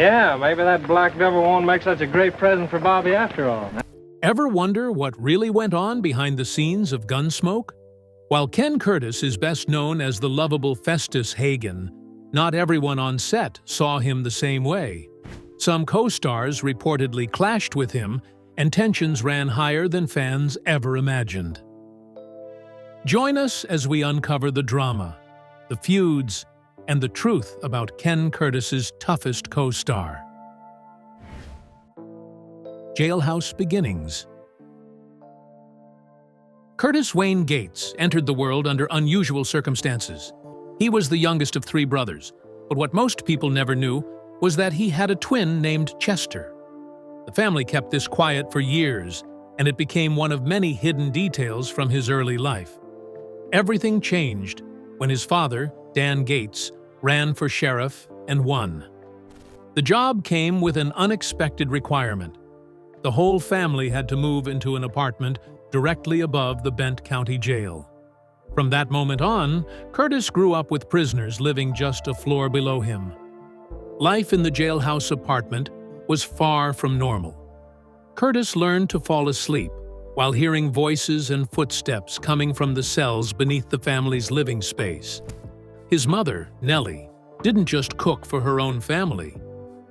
Yeah, maybe that black devil won't make such a great present for Bobby after all. Ever wonder what really went on behind the scenes of Gunsmoke? While Ken Curtis is best known as the lovable Festus Hagen, not everyone on set saw him the same way. Some co-stars reportedly clashed with him, and tensions ran higher than fans ever imagined. Join us as we uncover the drama, the feuds, and the truth about Ken Curtis's toughest co-star. Jailhouse beginnings. Curtis Wayne Gates entered the world under unusual circumstances. He was the youngest of 3 brothers, but what most people never knew was that he had a twin named Chester. The family kept this quiet for years, and it became one of many hidden details from his early life. Everything changed when his father, Dan Gates, ran for sheriff and won. The job came with an unexpected requirement. The whole family had to move into an apartment directly above the Bent County Jail. From that moment on, Curtis grew up with prisoners living just a floor below him. Life in the jailhouse apartment was far from normal. Curtis learned to fall asleep while hearing voices and footsteps coming from the cells beneath the family's living space. His mother, Nellie, didn't just cook for her own family.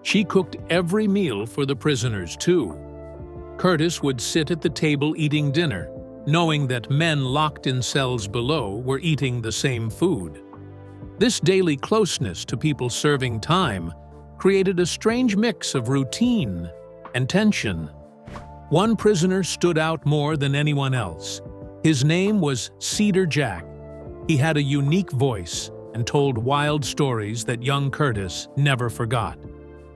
She cooked every meal for the prisoners, too. Curtis would sit at the table eating dinner, knowing that men locked in cells below were eating the same food. This daily closeness to people serving time created a strange mix of routine and tension. One prisoner stood out more than anyone else. His name was Cedar Jack. He had a unique voice and told wild stories that young Curtis never forgot.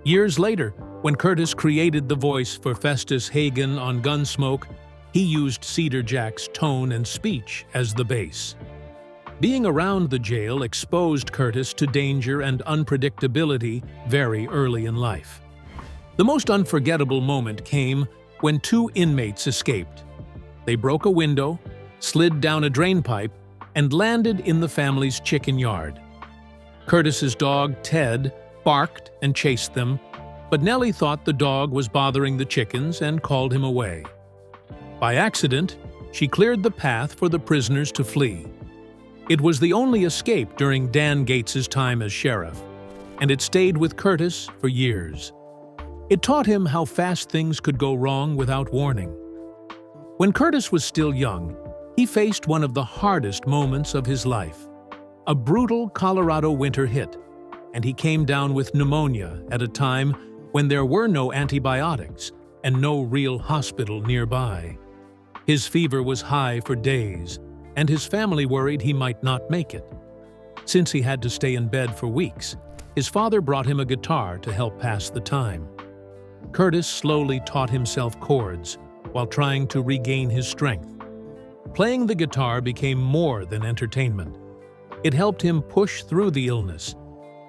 Years later, when Curtis created the voice for Festus Hagen on Gunsmoke, he used Cedar Jack's tone and speech as the base. Being around the jail exposed Curtis to danger and unpredictability very early in life. The most unforgettable moment came when 2 inmates escaped. They broke a window, slid down a drainpipe, and landed in the family's chicken yard. Curtis's dog, Ted, barked and chased them, but Nellie thought the dog was bothering the chickens and called him away. By accident, she cleared the path for the prisoners to flee. It was the only escape during Dan Gates's time as sheriff, and it stayed with Curtis for years. It taught him how fast things could go wrong without warning. When Curtis was still young, he faced one of the hardest moments of his life. A brutal Colorado winter hit, and he came down with pneumonia at a time when there were no antibiotics and no real hospital nearby. His fever was high for days, and his family worried he might not make it. Since he had to stay in bed for weeks, his father brought him a guitar to help pass the time. Curtis slowly taught himself chords while trying to regain his strength. Playing the guitar became more than entertainment. It helped him push through the illness,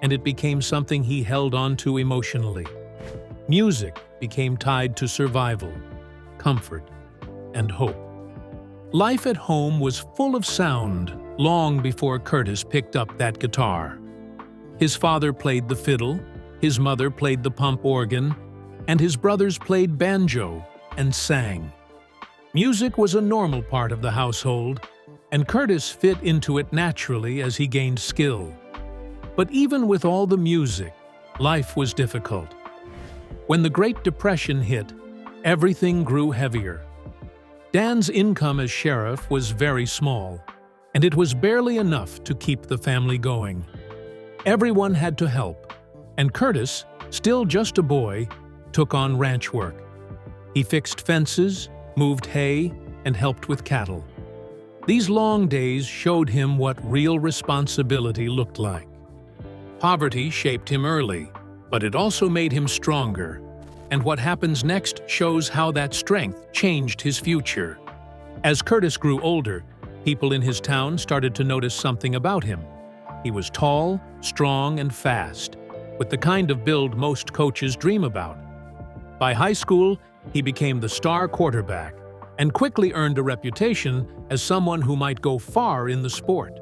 and it became something he held on to emotionally. Music became tied to survival, comfort, and hope. Life at home was full of sound long before Curtis picked up that guitar. His father played the fiddle, his mother played the pump organ, and his brothers played banjo and sang. Music was a normal part of the household, and Curtis fit into it naturally as he gained skill. But even with all the music, life was difficult. When the Great Depression hit, everything grew heavier. Dan's income as sheriff was very small, and it was barely enough to keep the family going. Everyone had to help, and Curtis, still just a boy, took on ranch work. He fixed fences, moved hay, and helped with cattle. These long days showed him what real responsibility looked like. Poverty shaped him early, but it also made him stronger, and what happens next shows how that strength changed his future. As Curtis grew older, people in his town started to notice something about him. He was tall, strong, and fast, with the kind of build most coaches dream about. By high school, he became the star quarterback and quickly earned a reputation as someone who might go far in the sport.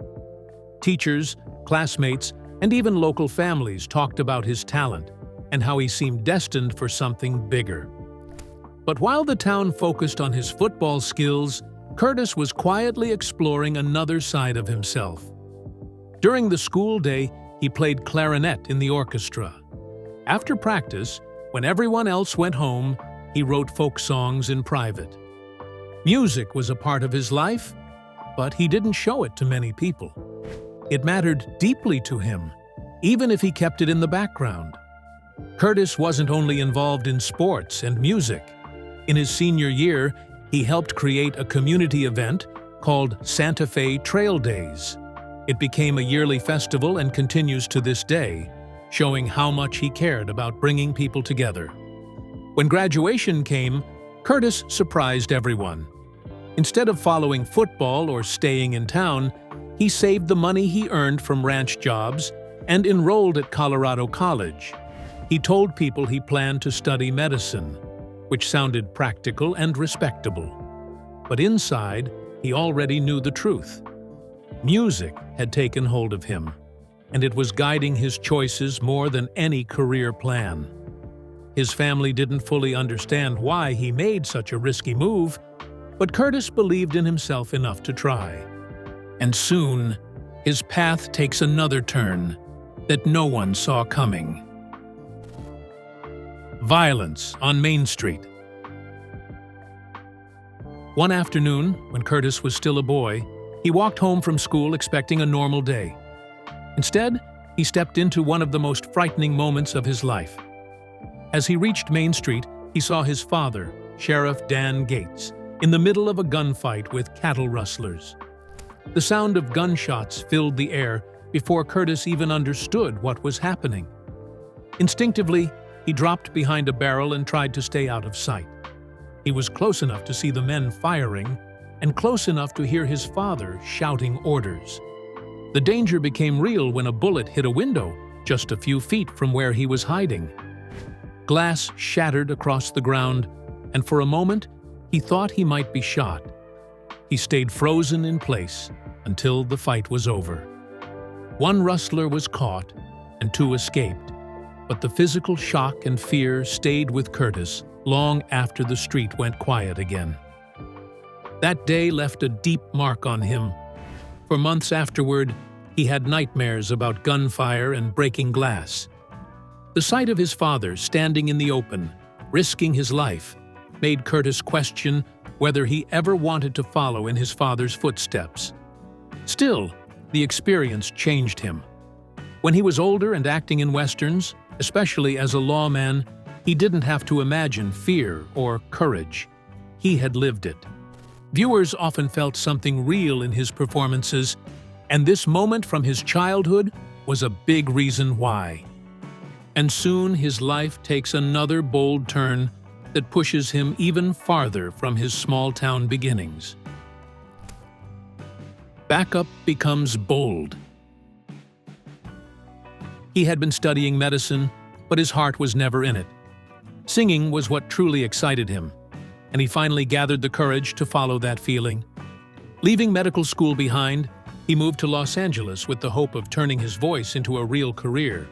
Teachers, classmates, and even local families talked about his talent, and how he seemed destined for something bigger. But while the town focused on his football skills, Curtis was quietly exploring another side of himself. During the school day, he played clarinet in the orchestra. After practice, when everyone else went home, he wrote folk songs in private. Music was a part of his life, but he didn't show it to many people. It mattered deeply to him, even if he kept it in the background. Curtis wasn't only involved in sports and music. In his senior year, he helped create a community event called Santa Fe Trail Days. It became a yearly festival and continues to this day, showing how much he cared about bringing people together. When graduation came, Curtis surprised everyone. Instead of following football or staying in town, he saved the money he earned from ranch jobs and enrolled at Colorado College. He told people he planned to study medicine, which sounded practical and respectable. But inside, he already knew the truth. Music had taken hold of him, and it was guiding his choices more than any career plan. His family didn't fully understand why he made such a risky move, but Curtis believed in himself enough to try. And soon, his path takes another turn that no one saw coming. Violence on Main Street. One afternoon, when Curtis was still a boy, he walked home from school expecting a normal day. Instead, he stepped into one of the most frightening moments of his life. As he reached Main Street, he saw his father, Sheriff Dan Gates, in the middle of a gunfight with cattle rustlers. The sound of gunshots filled the air before Curtis even understood what was happening. Instinctively, he dropped behind a barrel and tried to stay out of sight. He was close enough to see the men firing, and close enough to hear his father shouting orders. The danger became real when a bullet hit a window just a few feet from where he was hiding. Glass shattered across the ground, and for a moment, he thought he might be shot. He stayed frozen in place until the fight was over. One rustler was caught, and two escaped, but the physical shock and fear stayed with Curtis long after the street went quiet again. That day left a deep mark on him. For months afterward, he had nightmares about gunfire and breaking glass. The sight of his father standing in the open, risking his life, made Curtis question whether he ever wanted to follow in his father's footsteps. Still, the experience changed him. When he was older and acting in westerns, especially as a lawman, he didn't have to imagine fear or courage. He had lived it. Viewers often felt something real in his performances, and this moment from his childhood was a big reason why. And soon his life takes another bold turn that pushes him even farther from his small-town beginnings. Backup becomes bold. He had been studying medicine, but his heart was never in it. Singing was what truly excited him, and he finally gathered the courage to follow that feeling. Leaving medical school behind, he moved to Los Angeles with the hope of turning his voice into a real career.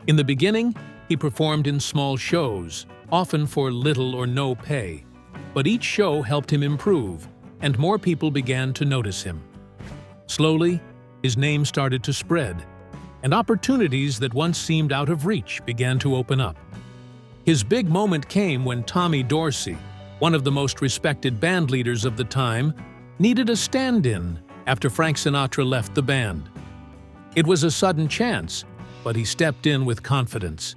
In the beginning, he performed in small shows, often for little or no pay. But each show helped him improve, and more people began to notice him. Slowly, his name started to spread, and opportunities that once seemed out of reach began to open up. His big moment came when Tommy Dorsey, one of the most respected band leaders of the time, needed a stand-in after Frank Sinatra left the band. It was a sudden chance, but he stepped in with confidence.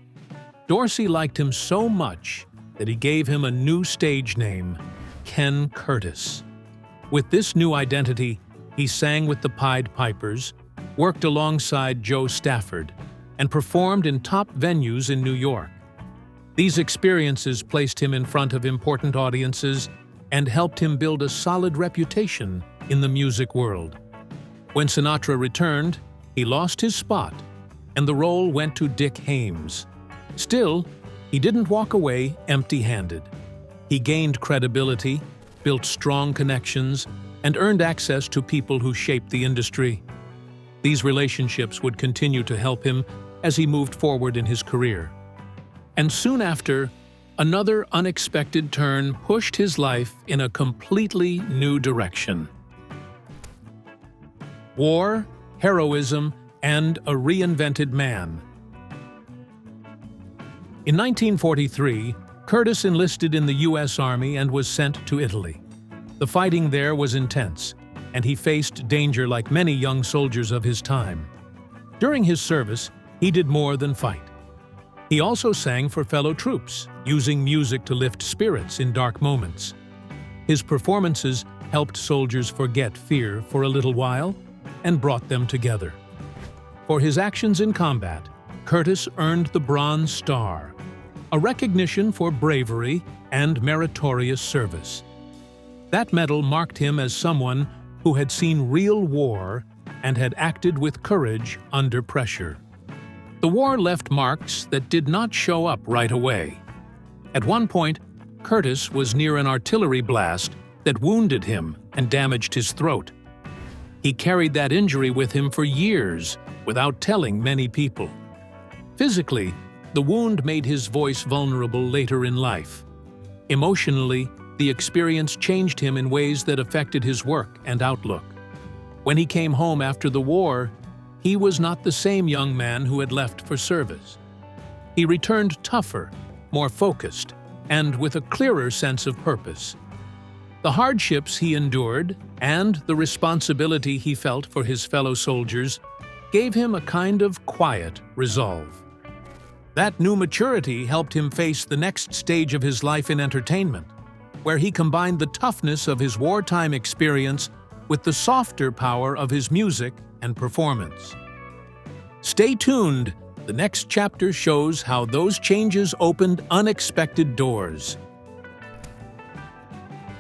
Dorsey liked him so much that he gave him a new stage name, Ken Curtis. With this new identity, he sang with the Pied Pipers, worked alongside Joe Stafford, and performed in top venues in New York. These experiences placed him in front of important audiences and helped him build a solid reputation in the music world. When Sinatra returned, he lost his spot, and the role went to Dick Haymes. Still, he didn't walk away empty-handed. He gained credibility, built strong connections, and earned access to people who shaped the industry. These relationships would continue to help him as he moved forward in his career. And soon after, another unexpected turn pushed his life in a completely new direction. War, heroism, and a reinvented man. In 1943, Curtis enlisted in the U.S. Army and was sent to Italy. The fighting there was intense, and he faced danger like many young soldiers of his time. During his service, he did more than fight. He also sang for fellow troops, using music to lift spirits in dark moments. His performances helped soldiers forget fear for a little while and brought them together. For his actions in combat, Curtis earned the Bronze Star, a recognition for bravery and meritorious service. That medal marked him as someone who had seen real war and had acted with courage under pressure. The war left marks that did not show up right away. At one point, Curtis was near an artillery blast that wounded him and damaged his throat. He carried that injury with him for years without telling many people. Physically, the wound made his voice vulnerable later in life. Emotionally, the experience changed him in ways that affected his work and outlook. When he came home after the war, he was not the same young man who had left for service. He returned tougher, more focused, and with a clearer sense of purpose. The hardships he endured and the responsibility he felt for his fellow soldiers gave him a kind of quiet resolve. That new maturity helped him face the next stage of his life in entertainment, where he combined the toughness of his wartime experience with the softer power of his music and performance. Stay tuned. The next chapter shows how those changes opened unexpected doors.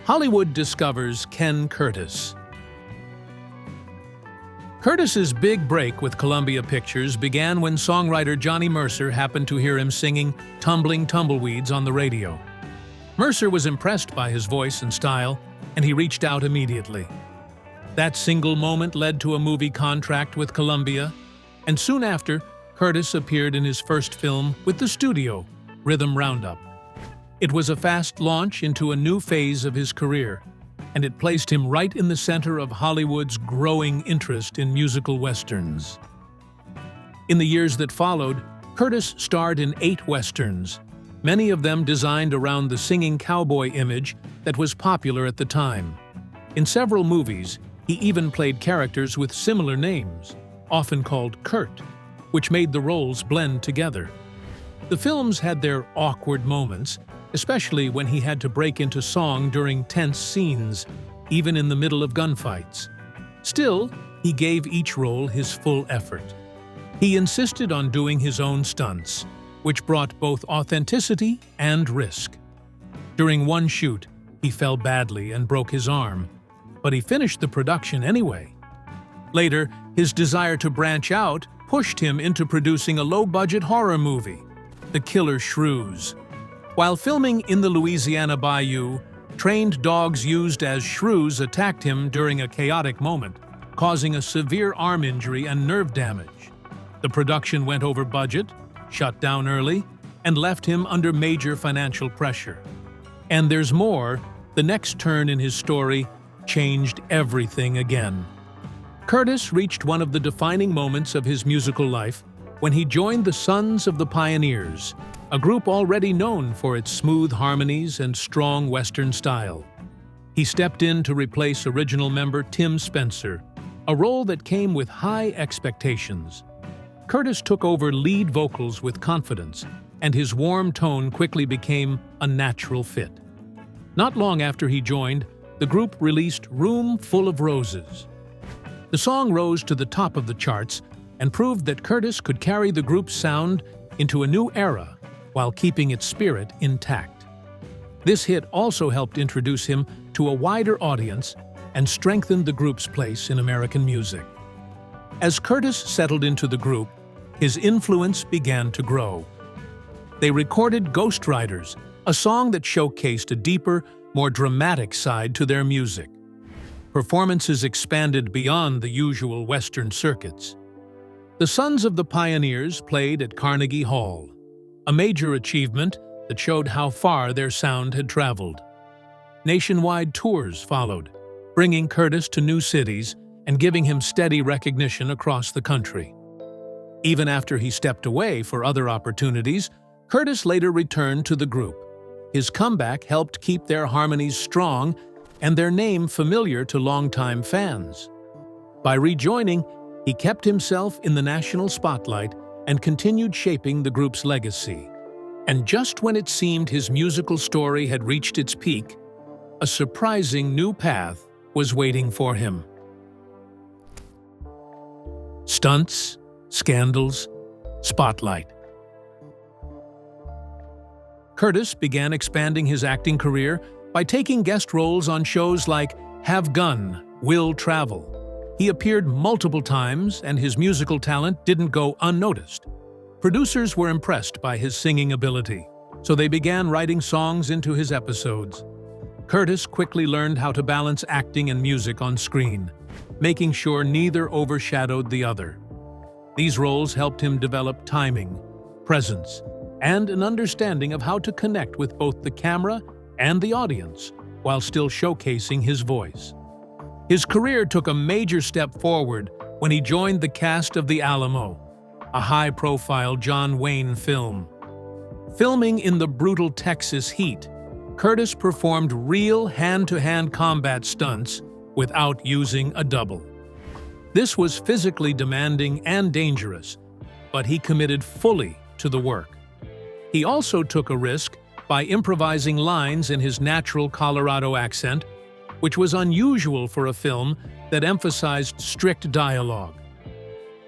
Hollywood discovers Ken Curtis. Curtis's big break with Columbia Pictures began when songwriter Johnny Mercer happened to hear him singing "Tumbling Tumbleweeds" on the radio. Mercer was impressed by his voice and style, and he reached out immediately. That single moment led to a movie contract with Columbia, and soon after, Curtis appeared in his first film with the studio, Rhythm Roundup. It was a fast launch into a new phase of his career, and it placed him right in the center of Hollywood's growing interest in musical westerns. In the years that followed, Curtis starred in 8 westerns, many of them designed around the singing cowboy image that was popular at the time. In several movies, he even played characters with similar names, often called Kurt, which made the roles blend together. The films had their awkward moments, especially when he had to break into song during tense scenes, even in the middle of gunfights. Still, he gave each role his full effort. He insisted on doing his own stunts, which brought both authenticity and risk. During one shoot, he fell badly and broke his arm, but he finished the production anyway. Later, his desire to branch out pushed him into producing a low-budget horror movie, The Killer Shrews. While filming in the Louisiana Bayou, trained dogs used as shrews attacked him during a chaotic moment, causing a severe arm injury and nerve damage. The production went over budget, shut down early, and left him under major financial pressure. And there's more. The next turn in his story changed everything again. Curtis reached one of the defining moments of his musical life when he joined the Sons of the Pioneers, a group already known for its smooth harmonies and strong Western style. He stepped in to replace original member Tim Spencer, a role that came with high expectations. Curtis took over lead vocals with confidence, and his warm tone quickly became a natural fit. Not long after he joined, the group released Room Full of Roses. The song rose to the top of the charts and proved that Curtis could carry the group's sound into a new era while keeping its spirit intact. This hit also helped introduce him to a wider audience and strengthened the group's place in American music. As Curtis settled into the group, his influence began to grow. They recorded Ghost Riders, a song that showcased a deeper, more dramatic side to their music. Performances expanded beyond the usual Western circuits. The Sons of the Pioneers played at Carnegie Hall, a major achievement that showed how far their sound had traveled. Nationwide tours followed, bringing Curtis to new cities and giving him steady recognition across the country. Even after he stepped away for other opportunities, Curtis later returned to the group. His comeback helped keep their harmonies strong and their name familiar to longtime fans. By rejoining, he kept himself in the national spotlight and continued shaping the group's legacy. And just when it seemed his musical story had reached its peak, a surprising new path was waiting for him. Stunts, scandals, spotlight. Curtis began expanding his acting career by taking guest roles on shows like Have Gun, Will Travel. He appeared multiple times, and his musical talent didn't go unnoticed. Producers were impressed by his singing ability, so they began writing songs into his episodes. Curtis quickly learned how to balance acting and music on screen, making sure neither overshadowed the other. These roles helped him develop timing, presence, and an understanding of how to connect with both the camera and the audience while still showcasing his voice. His career took a major step forward when he joined the cast of The Alamo, a high-profile John Wayne film. Filming in the brutal Texas heat, Curtis performed real hand-to-hand combat stunts without using a double. This was physically demanding and dangerous, but he committed fully to the work. He also took a risk by improvising lines in his natural Colorado accent, which was unusual for a film that emphasized strict dialogue.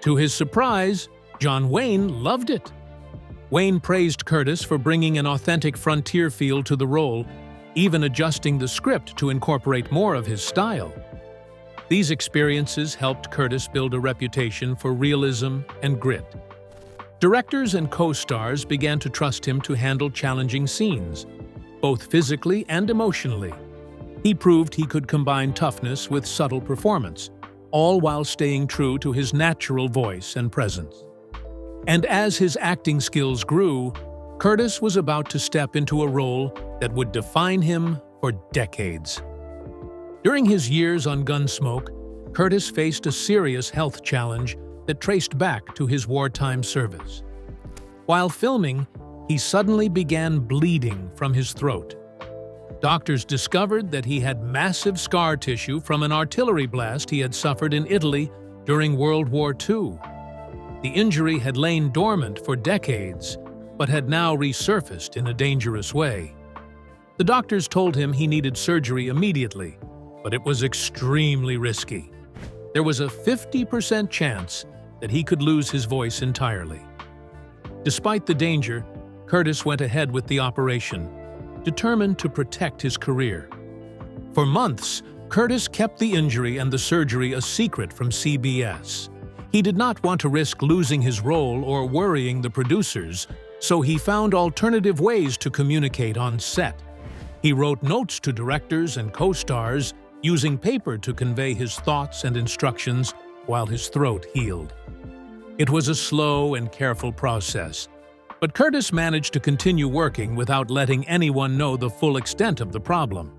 To his surprise, John Wayne loved it. Wayne praised Curtis for bringing an authentic frontier feel to the role, even adjusting the script to incorporate more of his style. These experiences helped Curtis build a reputation for realism and grit. Directors and co-stars began to trust him to handle challenging scenes, both physically and emotionally. He proved he could combine toughness with subtle performance, all while staying true to his natural voice and presence. And as his acting skills grew, Curtis was about to step into a role that would define him for decades. During his years on Gunsmoke, Curtis faced a serious health challenge that traced back to his wartime service. While filming, he suddenly began bleeding from his throat. Doctors discovered that he had massive scar tissue from an artillery blast he had suffered in Italy during World War II. The injury had lain dormant for decades, but had now resurfaced in a dangerous way. The doctors told him he needed surgery immediately, but it was extremely risky. There was a 50% chance that he could lose his voice entirely. Despite the danger, Curtis went ahead with the operation, determined to protect his career. For months, Curtis kept the injury and the surgery a secret from CBS. He did not want to risk losing his role or worrying the producers, so he found alternative ways to communicate on set. He wrote notes to directors and co-stars, using paper to convey his thoughts and instructions while his throat healed. It was a slow and careful process, but Curtis managed to continue working without letting anyone know the full extent of the problem.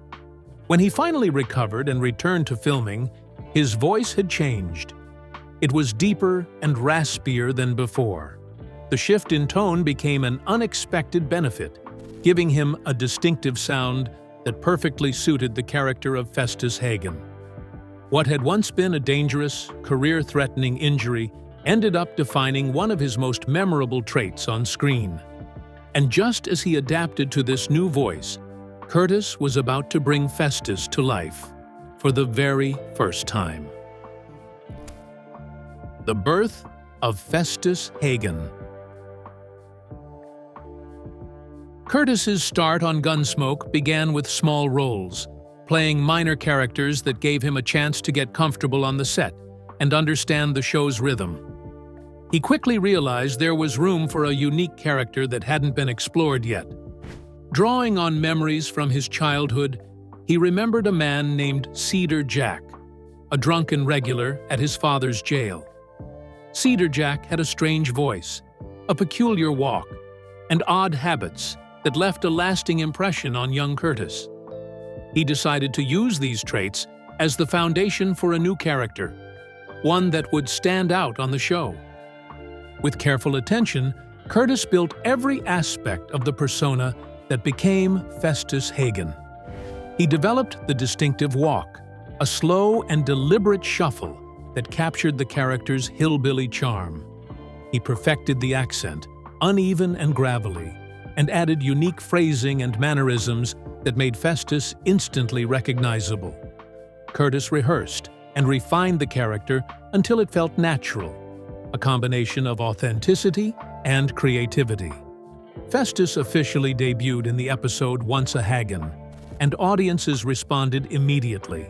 When he finally recovered and returned to filming, his voice had changed. It was deeper and raspier than before. The shift in tone became an unexpected benefit, giving him a distinctive sound that perfectly suited the character of Festus Hagen. What had once been a dangerous, career-threatening injury ended up defining one of his most memorable traits on screen. And just as he adapted to this new voice, Curtis was about to bring Festus to life for the very first time. The birth of Festus Hagen. Curtis's start on Gunsmoke began with small roles, playing minor characters that gave him a chance to get comfortable on the set and understand the show's rhythm. He quickly realized there was room for a unique character that hadn't been explored yet. Drawing on memories from his childhood, he remembered a man named Cedar Jack, a drunken regular at his father's jail. Cedar Jack had a strange voice, a peculiar walk, and odd habits that left a lasting impression on young Curtis. He decided to use these traits as the foundation for a new character, one that would stand out on the show. With careful attention, Curtis built every aspect of the persona that became Festus Hagen. He developed the distinctive walk, a slow and deliberate shuffle that captured the character's hillbilly charm. He perfected the accent, uneven and gravelly, and added unique phrasing and mannerisms that made Festus instantly recognizable. Curtis rehearsed and refined the character until it felt natural, a combination of authenticity and creativity. Festus officially debuted in the episode Once a Hagen, and audiences responded immediately.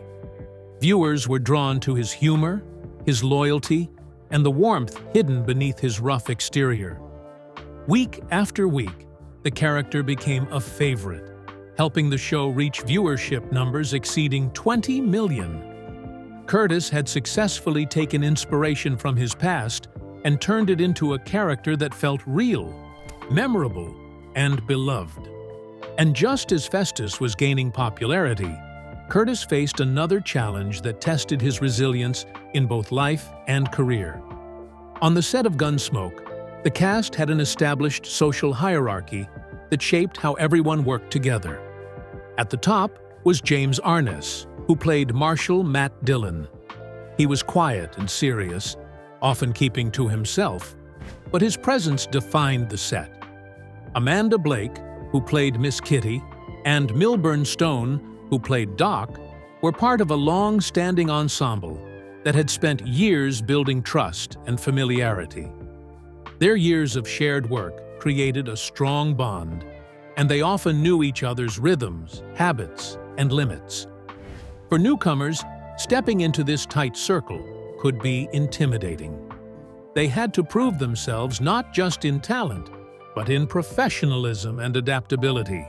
Viewers were drawn to his humor, his loyalty, and the warmth hidden beneath his rough exterior. Week after week, the character became a favorite, helping the show reach viewership numbers exceeding 20 million. Curtis had successfully taken inspiration from his past and turned it into a character that felt real, memorable, and beloved. And just as Festus was gaining popularity, Curtis faced another challenge that tested his resilience in both life and career. On the set of Gunsmoke, the cast had an established social hierarchy that shaped how everyone worked together. At the top was James Arness, who played Marshal Matt Dillon. He was quiet and serious, often keeping to himself, but his presence defined the set. Amanda Blake, who played Miss Kitty, and Milburn Stone, who played Doc, were part of a long-standing ensemble that had spent years building trust and familiarity. Their years of shared work created a strong bond, and they often knew each other's rhythms, habits, and limits. For newcomers, stepping into this tight circle could be intimidating. They had to prove themselves not just in talent, but in professionalism and adaptability.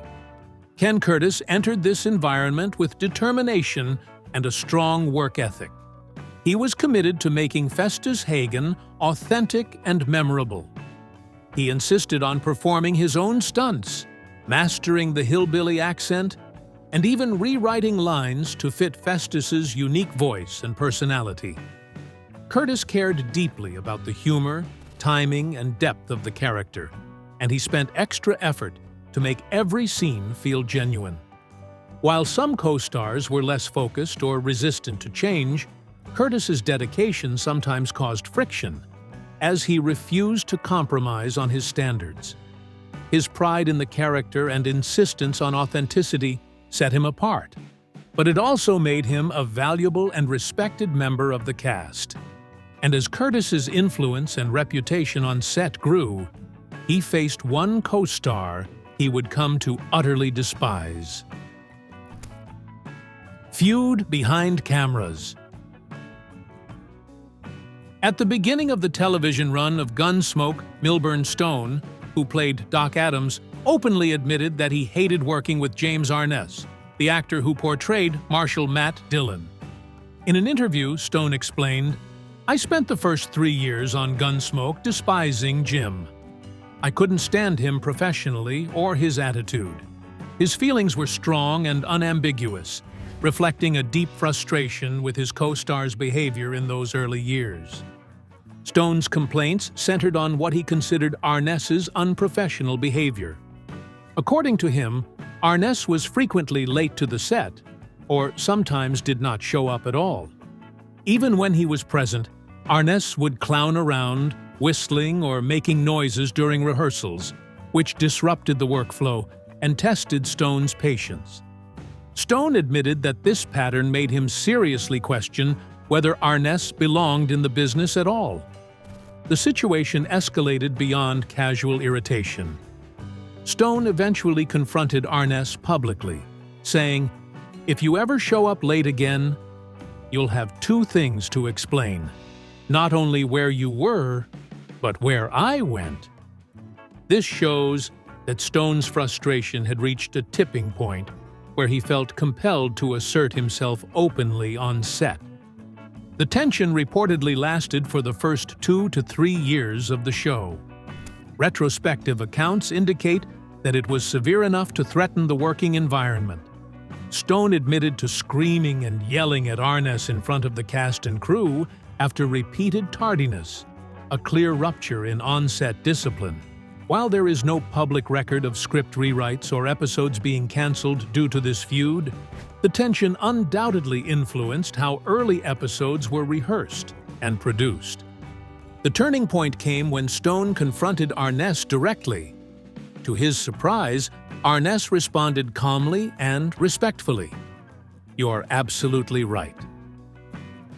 Ken Curtis entered this environment with determination and a strong work ethic. He was committed to making Festus Hagen authentic and memorable. He insisted on performing his own stunts, mastering the hillbilly accent, and even rewriting lines to fit Festus's unique voice and personality. Curtis cared deeply about the humor, timing, and depth of the character, and he spent extra effort to make every scene feel genuine. While some co-stars were less focused or resistant to change, Curtis's dedication sometimes caused friction, as he refused to compromise on his standards. His pride in the character and insistence on authenticity set him apart, but it also made him a valuable and respected member of the cast. And as Curtis's influence and reputation on set grew, he faced one co-star he would come to utterly despise. Feud behind cameras. At the beginning of the television run of Gunsmoke, Milburn Stone, who played Doc Adams, openly admitted that he hated working with James Arness, the actor who portrayed Marshal Matt Dillon. In an interview, Stone explained, "I spent the first 3 years on Gunsmoke despising Jim. I couldn't stand him professionally or his attitude. His feelings were strong and unambiguous, reflecting a deep frustration with his co-star's behavior in those early years." Stone's complaints centered on what he considered Arness's unprofessional behavior. According to him, Arness was frequently late to the set, or sometimes did not show up at all. Even when he was present, Arness would clown around, whistling or making noises during rehearsals, which disrupted the workflow and tested Stone's patience. Stone admitted that this pattern made him seriously question whether Arness belonged in the business at all. The situation escalated beyond casual irritation. Stone eventually confronted Arness publicly, saying, "If you ever show up late again, you'll have 2 things to explain. Not only where you were, but where I went." This shows that Stone's frustration had reached a tipping point where he felt compelled to assert himself openly on set. The tension reportedly lasted for the first 2 to 3 years of the show. Retrospective accounts indicate that it was severe enough to threaten the working environment. Stone admitted to screaming and yelling at Arness in front of the cast and crew after repeated tardiness, a clear rupture in on-set discipline. While there is no public record of script rewrites or episodes being canceled due to this feud, the tension undoubtedly influenced how early episodes were rehearsed and produced. The turning point came when Stone confronted Arness directly. To his surprise, Arness responded calmly and respectfully. "You're absolutely right."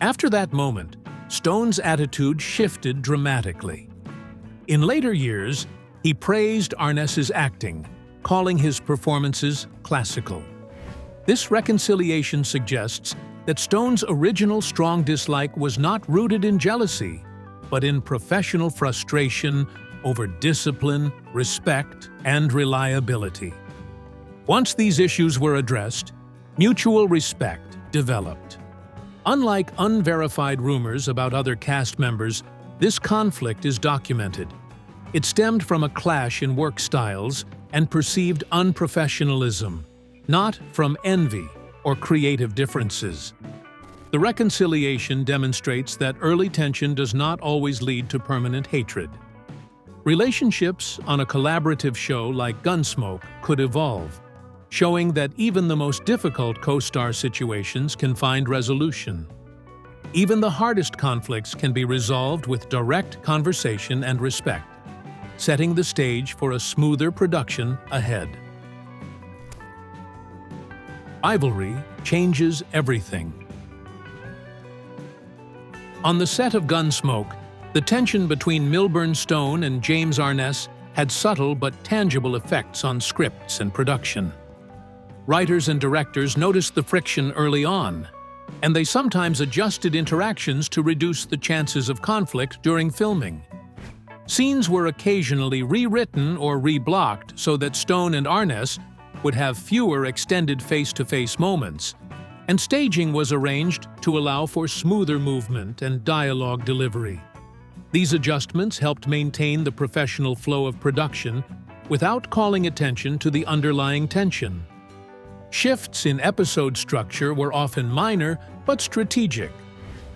After that moment, Stone's attitude shifted dramatically. In later years, he praised Arness's acting, calling his performances classical. This reconciliation suggests that Stone's original strong dislike was not rooted in jealousy, but in professional frustration over discipline, respect, and reliability. Once these issues were addressed, mutual respect developed. Unlike unverified rumors about other cast members, this conflict is documented. It stemmed from a clash in work styles and perceived unprofessionalism, not from envy or creative differences. The reconciliation demonstrates that early tension does not always lead to permanent hatred. Relationships on a collaborative show like Gunsmoke could evolve, showing that even the most difficult co-star situations can find resolution. Even the hardest conflicts can be resolved with direct conversation and respect, setting the stage for a smoother production ahead. Rivalry changes everything. On the set of Gunsmoke, the tension between Milburn Stone and James Arness had subtle but tangible effects on scripts and production. Writers and directors noticed the friction early on, and they sometimes adjusted interactions to reduce the chances of conflict during filming. Scenes were occasionally rewritten or reblocked so that Stone and Arness would have fewer extended face-to-face moments, and staging was arranged to allow for smoother movement and dialogue delivery. These adjustments helped maintain the professional flow of production without calling attention to the underlying tension. Shifts in episode structure were often minor but strategic.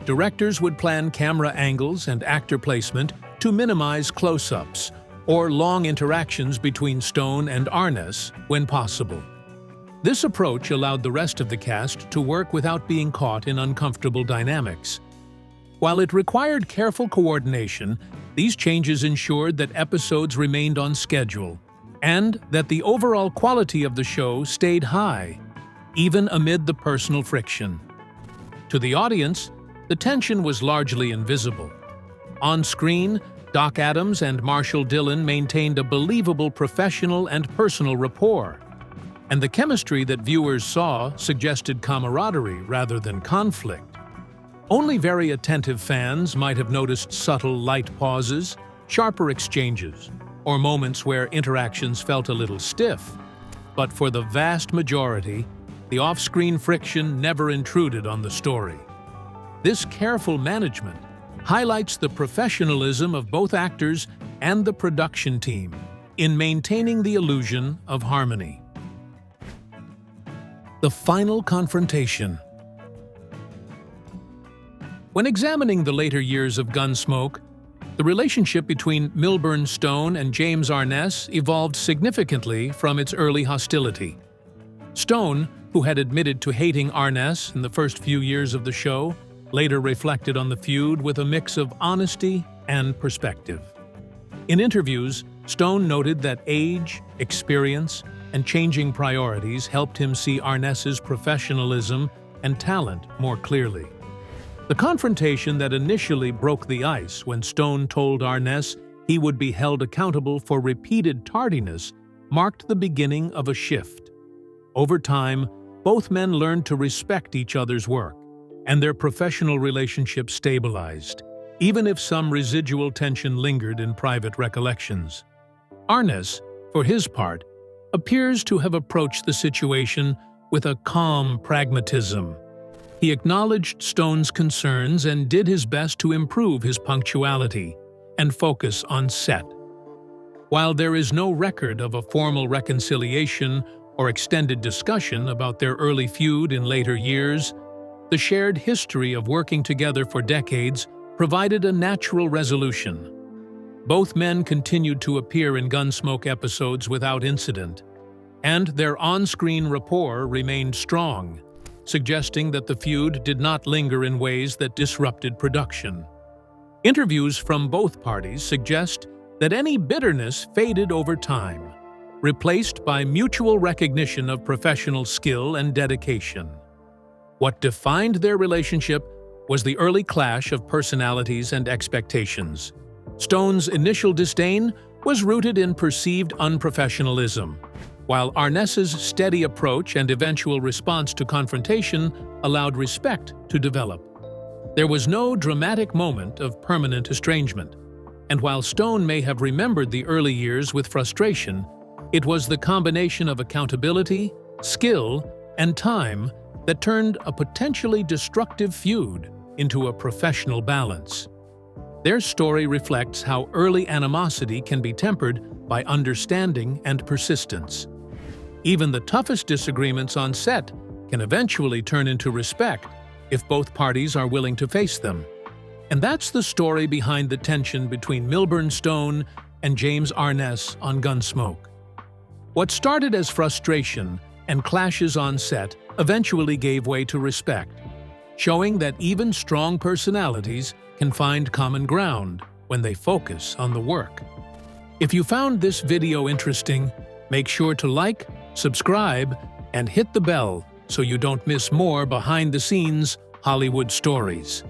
Directors would plan camera angles and actor placement to minimize close-ups or long interactions between Stone and Arness when possible. This approach allowed the rest of the cast to work without being caught in uncomfortable dynamics. While it required careful coordination, these changes ensured that episodes remained on schedule and that the overall quality of the show stayed high, even amid the personal friction. To the audience, the tension was largely invisible. On screen, Doc Adams and Marshall Dillon maintained a believable professional and personal rapport, and the chemistry that viewers saw suggested camaraderie rather than conflict. Only very attentive fans might have noticed subtle light pauses, sharper exchanges, or moments where interactions felt a little stiff. But for the vast majority, the off-screen friction never intruded on the story. This careful management highlights the professionalism of both actors and the production team in maintaining the illusion of harmony. The final confrontation. When examining the later years of Gunsmoke, the relationship between Milburn Stone and James Arness evolved significantly from its early hostility. Stone, who had admitted to hating Arness in the first few years of the show, later reflected on the feud with a mix of honesty and perspective. In interviews, Stone noted that age, experience, and changing priorities helped him see Arness's professionalism and talent more clearly. The confrontation that initially broke the ice when Stone told Arness he would be held accountable for repeated tardiness marked the beginning of a shift. Over time, both men learned to respect each other's work, and their professional relationship stabilized, even if some residual tension lingered in private recollections. Arness, for his part, appears to have approached the situation with a calm pragmatism. He acknowledged Stone's concerns and did his best to improve his punctuality and focus on set. While there is no record of a formal reconciliation or extended discussion about their early feud in later years, the shared history of working together for decades provided a natural resolution. Both men continued to appear in Gunsmoke episodes without incident, and their on-screen rapport remained strong, suggesting that the feud did not linger in ways that disrupted production. Interviews from both parties suggest that any bitterness faded over time, replaced by mutual recognition of professional skill and dedication. What defined their relationship was the early clash of personalities and expectations. Stone's initial disdain was rooted in perceived unprofessionalism, while Arness's steady approach and eventual response to confrontation allowed respect to develop. There was no dramatic moment of permanent estrangement, and while Stone may have remembered the early years with frustration, it was the combination of accountability, skill, and time that turned a potentially destructive feud into a professional balance. Their story reflects how early animosity can be tempered by understanding and persistence. Even the toughest disagreements on set can eventually turn into respect if both parties are willing to face them. And that's the story behind the tension between Milburn Stone and James Arness on Gunsmoke. What started as frustration and clashes on set eventually gave way to respect, showing that even strong personalities can find common ground when they focus on the work. If you found this video interesting, make sure to like, subscribe, and hit the bell so you don't miss more behind-the-scenes Hollywood stories.